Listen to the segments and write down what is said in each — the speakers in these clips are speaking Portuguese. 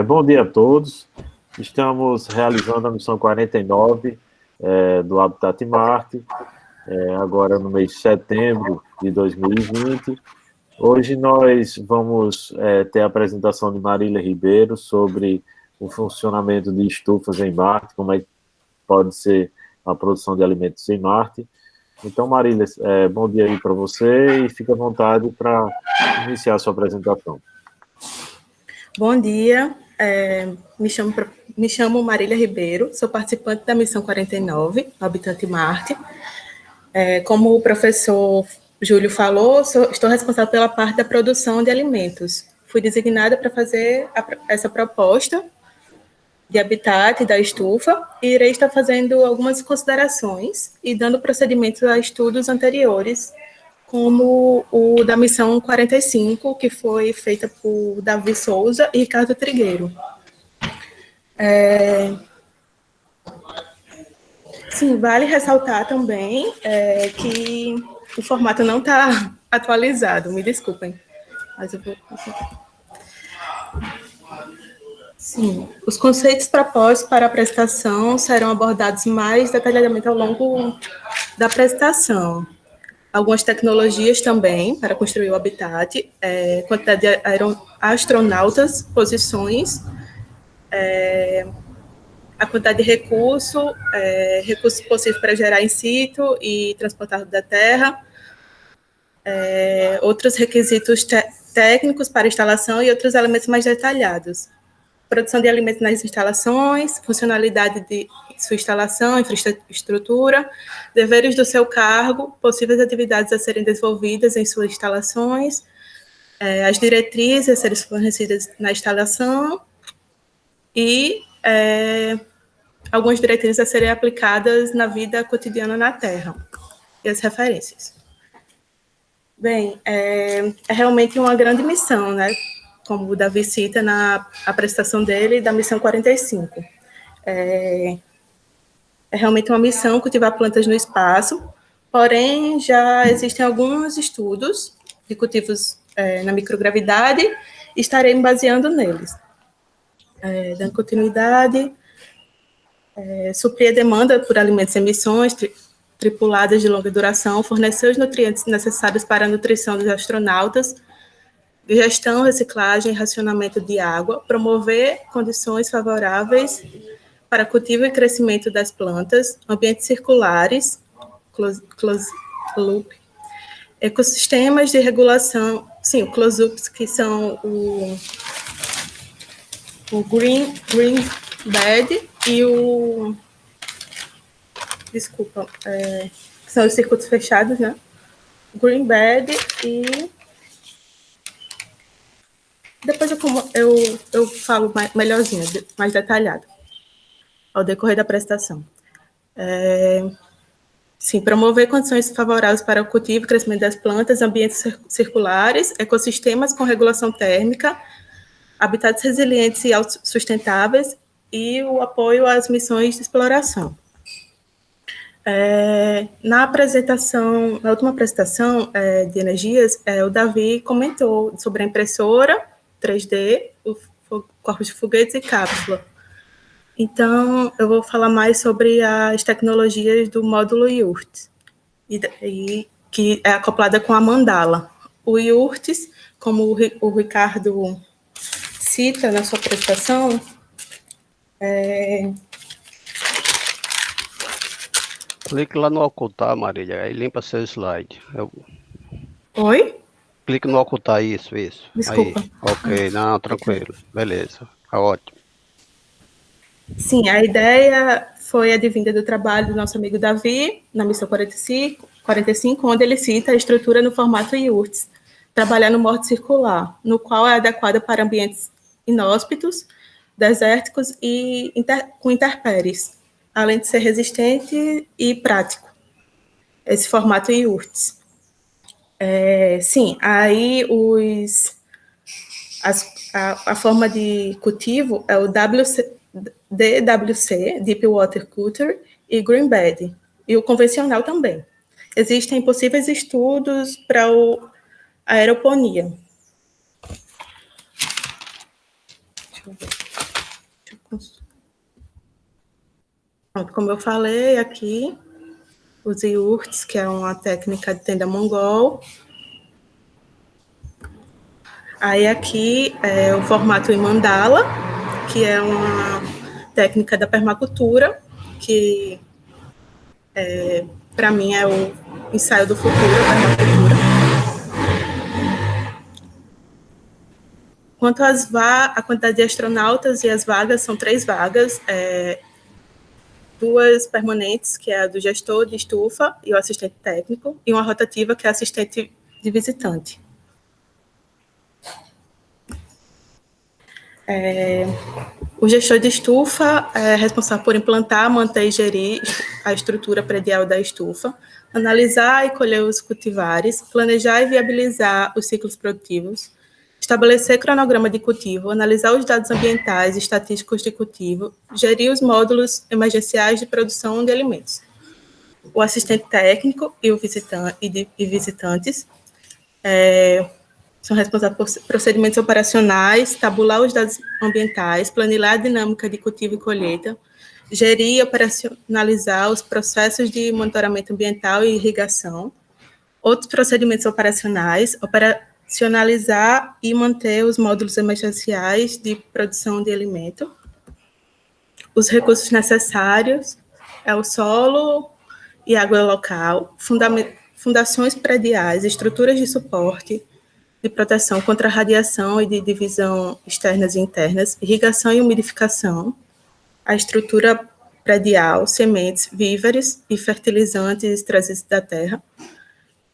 Bom dia a todos. Estamos realizando a missão 49 do Habitat Marte, agora no mês de setembro de 2020. Hoje nós vamos ter a apresentação de Marília Ribeiro sobre o funcionamento de estufas em Marte, como é que pode ser a produção de alimentos em Marte. Então, Marília, bom dia aí para você e fique à vontade para iniciar a sua apresentação. Bom dia, me chamo Marília Ribeiro, sou participante da missão 49, Habitat Marte. Como o professor Júlio falou, estou responsável pela parte da produção de alimentos. Fui designada para fazer essa proposta de habitat da estufa e irei estar fazendo algumas considerações e dando procedimento a estudos anteriores, como o da missão 45, que foi feita por Davi Souza e Ricardo Trigueiro. Sim, vale ressaltar também que o formato não está atualizado, me desculpem. Mas eu vou... Sim, os conceitos propostos para a apresentação serão abordados mais detalhadamente ao longo da apresentação. Algumas tecnologias também para construir o habitat, quantidade de astronautas, posições, a quantidade de recursos possíveis para gerar in situ e transportar da Terra, outros requisitos técnicos para instalação e outros elementos mais detalhados. Produção de alimentos nas instalações, funcionalidade de sua instalação, infraestrutura, deveres do seu cargo, possíveis atividades a serem desenvolvidas em suas instalações, as diretrizes a serem fornecidas na instalação e algumas diretrizes a serem aplicadas na vida cotidiana na Terra, e as referências. Bem, é realmente uma grande missão, né? Como o Davi cita na apresentação dele, da missão 45. É realmente uma missão cultivar plantas no espaço, porém já existem alguns estudos de cultivos na microgravidade e estarei me baseando neles. Dando continuidade, suprir a demanda por alimentos e emissões tripuladas de longa duração, fornecer os nutrientes necessários para a nutrição dos astronautas, gestão, reciclagem e racionamento de água, promover condições favoráveis para cultivo e crescimento das plantas, ambientes circulares, close loop, ecossistemas de regulação, sim, o close loops, que são o green bed e o... Desculpa, que são os circuitos fechados, né? Green bed e... Depois eu falo melhorzinho, mais detalhado, ao decorrer da apresentação. Sim, promover condições favoráveis para o cultivo e crescimento das plantas, ambientes circulares, ecossistemas com regulação térmica, habitats resilientes e autossustentáveis e o apoio às missões de exploração. Na última apresentação de energias, o Davi comentou sobre a impressora 3D, o corpos de foguetes e cápsula. Então, eu vou falar mais sobre as tecnologias do módulo IURTS, que é acoplada com a Mandala. O IURTS, como o Ricardo cita na sua apresentação, Clique lá no ocultar, Marília, aí limpa seu slide. Oi? Clique no ocultar, isso. Desculpa. Aí, ok, não, tranquilo, beleza, tá ótimo. Sim, a ideia foi advinda do trabalho do nosso amigo Davi, na missão 45, onde ele cita a estrutura no formato IURTS, trabalhar no morte circular, no qual é adequada para ambientes inóspitos, desérticos e com intempéries, além de ser resistente e prático, esse formato IURTS. Sim, aí a forma de cultivo é o DWC, Deep Water Culture, e Green Bed, e o convencional também. Existem possíveis estudos para a aeroponia. Deixa eu ver. Pronto, como eu falei aqui, os iurtes, que é uma técnica de tenda mongol. Aí aqui é o formato em mandala, que é uma técnica da permacultura, que para mim é o ensaio do futuro, a permacultura. Quanto à quantidade de astronautas e as vagas, são 3 vagas, 2 permanentes, que é a do gestor de estufa e o assistente técnico, e uma rotativa, que é a assistente de visitante. O gestor de estufa é responsável por implantar, manter e gerir a estrutura predial da estufa, analisar e colher os cultivares, planejar e viabilizar os ciclos produtivos, estabelecer cronograma de cultivo, analisar os dados ambientais e estatísticos de cultivo, gerir os módulos emergenciais de produção de alimentos. O assistente técnico e visitantes são responsáveis por procedimentos operacionais, tabular os dados ambientais, planilhar a dinâmica de cultivo e colheita, gerir e operacionalizar os processos de monitoramento ambiental e irrigação. Outros procedimentos operacionais, operacionalizar e manter os módulos emergenciais de produção de alimento. Os recursos necessários é o solo e água local, fundações prediais, estruturas de suporte, de proteção contra radiação e de divisão externas e internas, irrigação e umidificação, a estrutura predial, sementes, víveres e fertilizantes trazidos da terra,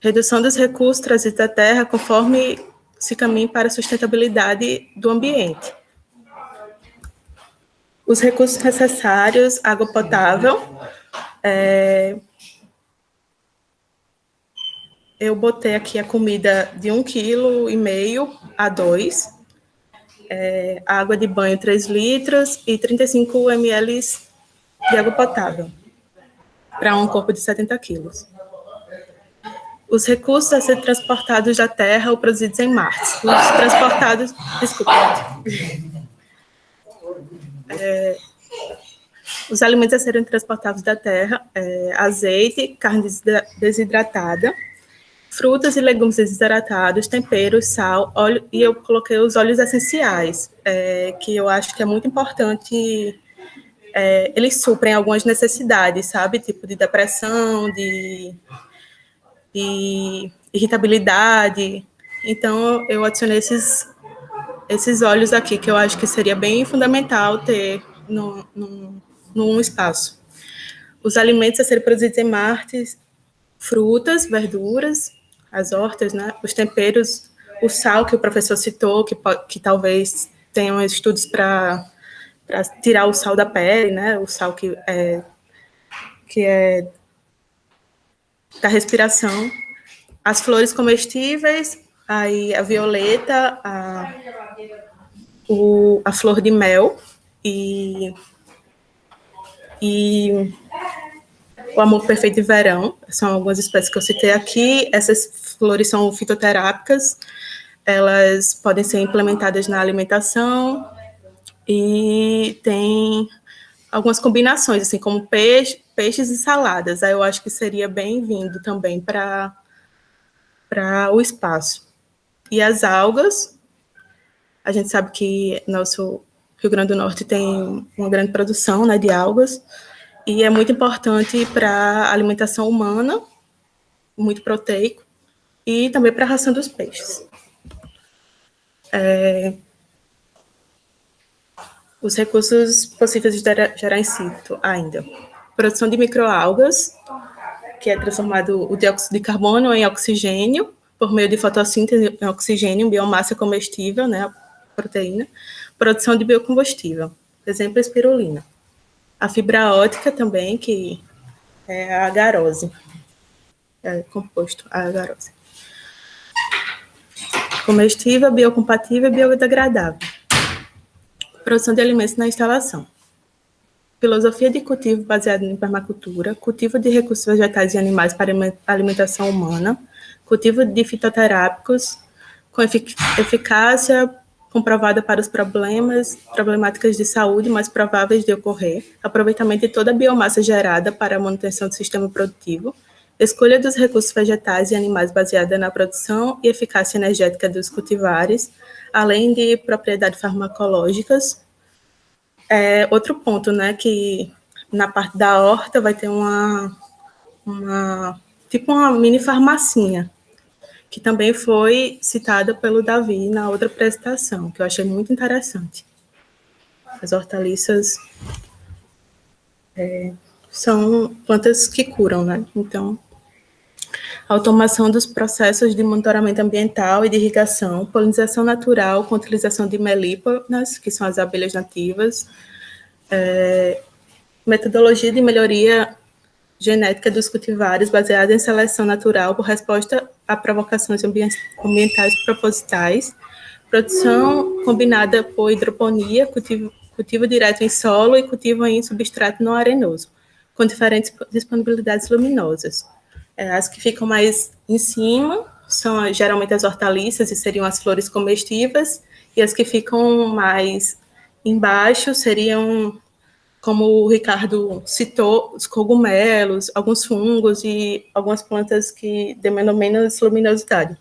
redução dos recursos trazidos da terra conforme se caminha para a sustentabilidade do ambiente. Os recursos necessários, água potável, eu botei aqui a comida de 1,5 kg a 2, água de banho 3 litros e 35 ml de água potável, para um corpo de 70 quilos. Os recursos a ser transportados da Terra ou produzidos em Marte. Os transportados... Desculpa. Os alimentos a serem transportados da Terra, azeite, carne desidratada, frutas e legumes desidratados, temperos, sal, óleo, e eu coloquei os óleos essenciais, que eu acho que é muito importante, eles suprem algumas necessidades, sabe? Tipo de depressão, de irritabilidade. Então, eu adicionei esses óleos aqui, que eu acho que seria bem fundamental ter num espaço. Os alimentos a serem produzidos em Marte, frutas, verduras, as hortas, né? Os temperos, o sal que o professor citou, que talvez tenham estudos para tirar o sal da pele, né? O sal que é da respiração. As flores comestíveis, aí a violeta, a flor de mel e o amor perfeito de verão, são algumas espécies que eu citei aqui. Essas flores são fitoterápicas, elas podem ser implementadas na alimentação e tem algumas combinações, assim, como peixes e saladas. Aí eu acho que seria bem-vindo também para o espaço. E as algas, a gente sabe que nosso Rio Grande do Norte tem uma grande produção, né, de algas, e é muito importante para a alimentação humana, muito proteico, e também para a ração dos peixes. Os recursos possíveis de gerar in situ ainda. Produção de microalgas, que é transformado o dióxido de carbono em oxigênio, por meio de fotossíntese em oxigênio, biomassa comestível, né, a proteína. Produção de biocombustível, exemplo, a espirulina. A fibra óptica também, que é a agarose, composto, a agarose. Comestível, biocompatível e biodegradável. Produção de alimentos na instalação. Filosofia de cultivo baseada em permacultura, cultivo de recursos vegetais e animais para alimentação humana, cultivo de fitoterápicos com eficácia comprovada para os problemáticas de saúde mais prováveis de ocorrer, aproveitamento de toda a biomassa gerada para a manutenção do sistema produtivo, escolha dos recursos vegetais e animais baseada na produção e eficácia energética dos cultivares, além de propriedades farmacológicas. Outro ponto, né, que na parte da horta vai ter tipo uma mini farmacinha, que também foi citada pelo Davi na outra apresentação, que eu achei muito interessante. As hortaliças são plantas que curam, né? Então, automação dos processos de monitoramento ambiental e de irrigação, polinização natural com utilização de melíponas, que são as abelhas nativas, metodologia de melhoria genética dos cultivares baseada em seleção natural por resposta a provocações ambientais propositais, produção combinada por hidroponia, cultivo direto em solo e cultivo em substrato não arenoso, com diferentes disponibilidades luminosas. As que ficam mais em cima são geralmente as hortaliças, e seriam as flores comestíveis, e as que ficam mais embaixo seriam, como o Ricardo citou, os cogumelos, alguns fungos e algumas plantas que demandam menos luminosidade.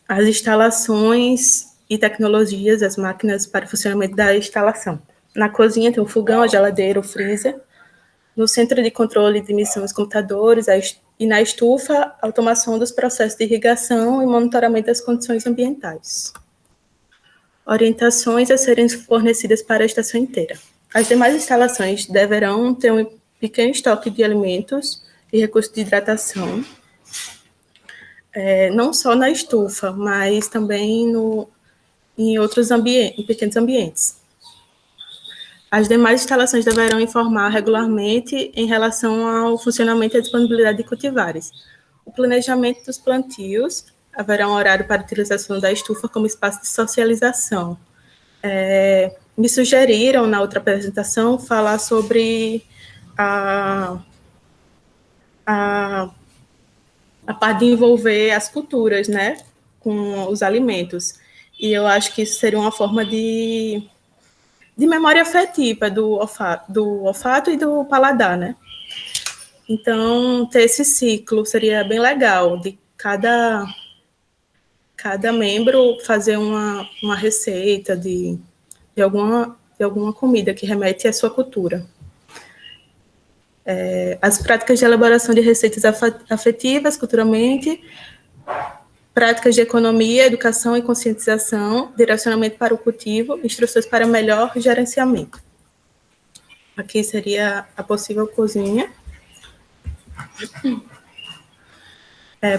As instalações e tecnologias, as máquinas para o funcionamento da instalação. Na cozinha tem o fogão, a geladeira, o freezer. No centro de controle de emissões, computadores, e na estufa, automação dos processos de irrigação e monitoramento das condições ambientais. Orientações a serem fornecidas para a estação inteira. As demais instalações deverão ter um pequeno estoque de alimentos e recursos de hidratação, não só na estufa, mas também em outros em pequenos ambientes. As demais instalações deverão informar regularmente em relação ao funcionamento e à disponibilidade de cultivares. O planejamento dos plantios, haverá um horário para a utilização da estufa como espaço de socialização. Me sugeriram, na outra apresentação, falar sobre a parte de envolver as culturas, né, com os alimentos. E eu acho que isso seria uma forma de memória afetiva do olfato e do paladar, né? Então, ter esse ciclo seria bem legal, de cada membro fazer uma receita de alguma comida que remete à sua cultura. As práticas de elaboração de receitas afetivas, culturalmente, práticas de economia, educação e conscientização, direcionamento para o cultivo, instruções para melhor gerenciamento. Aqui seria a possível cozinha.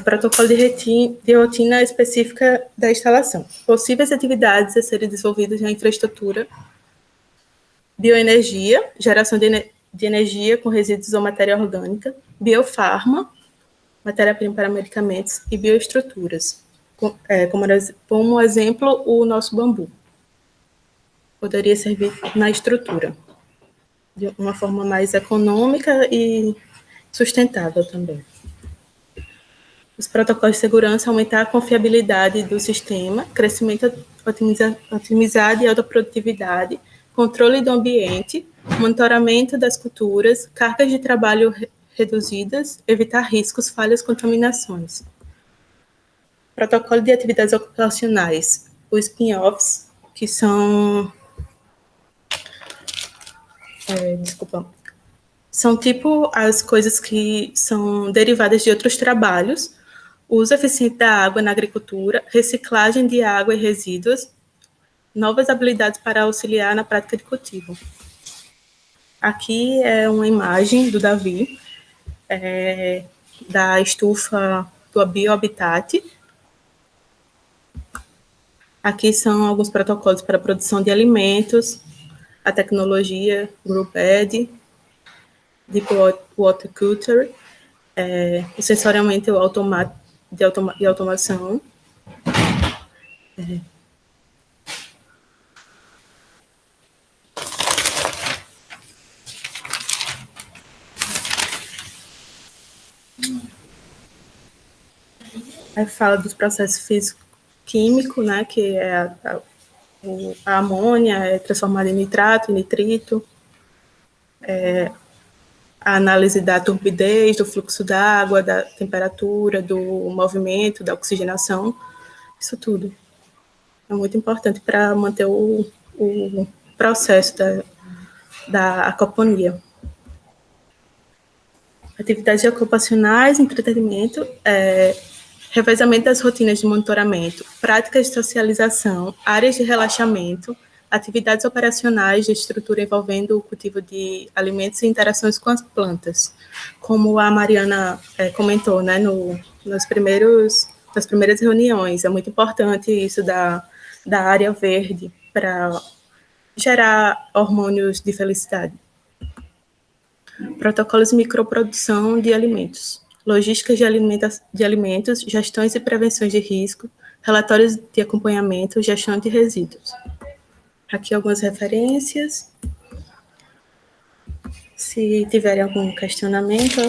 Protocolo de rotina específica da instalação. Possíveis atividades a serem desenvolvidas na infraestrutura. Bioenergia, geração de energia com resíduos ou matéria orgânica. Biofarma, matéria-prima para medicamentos, e bioestruturas, como exemplo, o nosso bambu. Poderia servir na estrutura, de uma forma mais econômica e sustentável também. Os protocolos de segurança, aumentar a confiabilidade do sistema, crescimento otimizado e alta produtividade, controle do ambiente, monitoramento das culturas, cargas de trabalho reduzidas, evitar riscos, falhas, contaminações. Protocolo de atividades ocupacionais, os spin-offs, que são... São tipo as coisas que são derivadas de outros trabalhos, uso eficiente da água na agricultura, reciclagem de água e resíduos, novas habilidades para auxiliar na prática de cultivo. Aqui é uma imagem do Davi, da estufa do Biohabitat. Aqui são alguns protocolos para a produção de alimentos, a tecnologia GroupEd, Deep Water Culture, o sensoriamento de automação. Aí fala dos processos químico, né, que é a amônia é transformada em nitrato, em nitrito, a análise da turbidez, do fluxo d'água, da temperatura, do movimento, da oxigenação, isso tudo é muito importante para manter o processo da acoponia. Atividades ocupacionais, entretenimento, revezamento das rotinas de monitoramento, práticas de socialização, áreas de relaxamento, atividades operacionais de estrutura envolvendo o cultivo de alimentos e interações com as plantas. Como a Mariana comentou, né, nas primeiras reuniões, é muito importante isso da área verde para gerar hormônios de felicidade. Protocolos de microprodução de alimentos, logísticas de alimentos, gestões e prevenções de risco, relatórios de acompanhamento, gestão de resíduos. Aqui algumas referências. Se tiverem algum questionamento,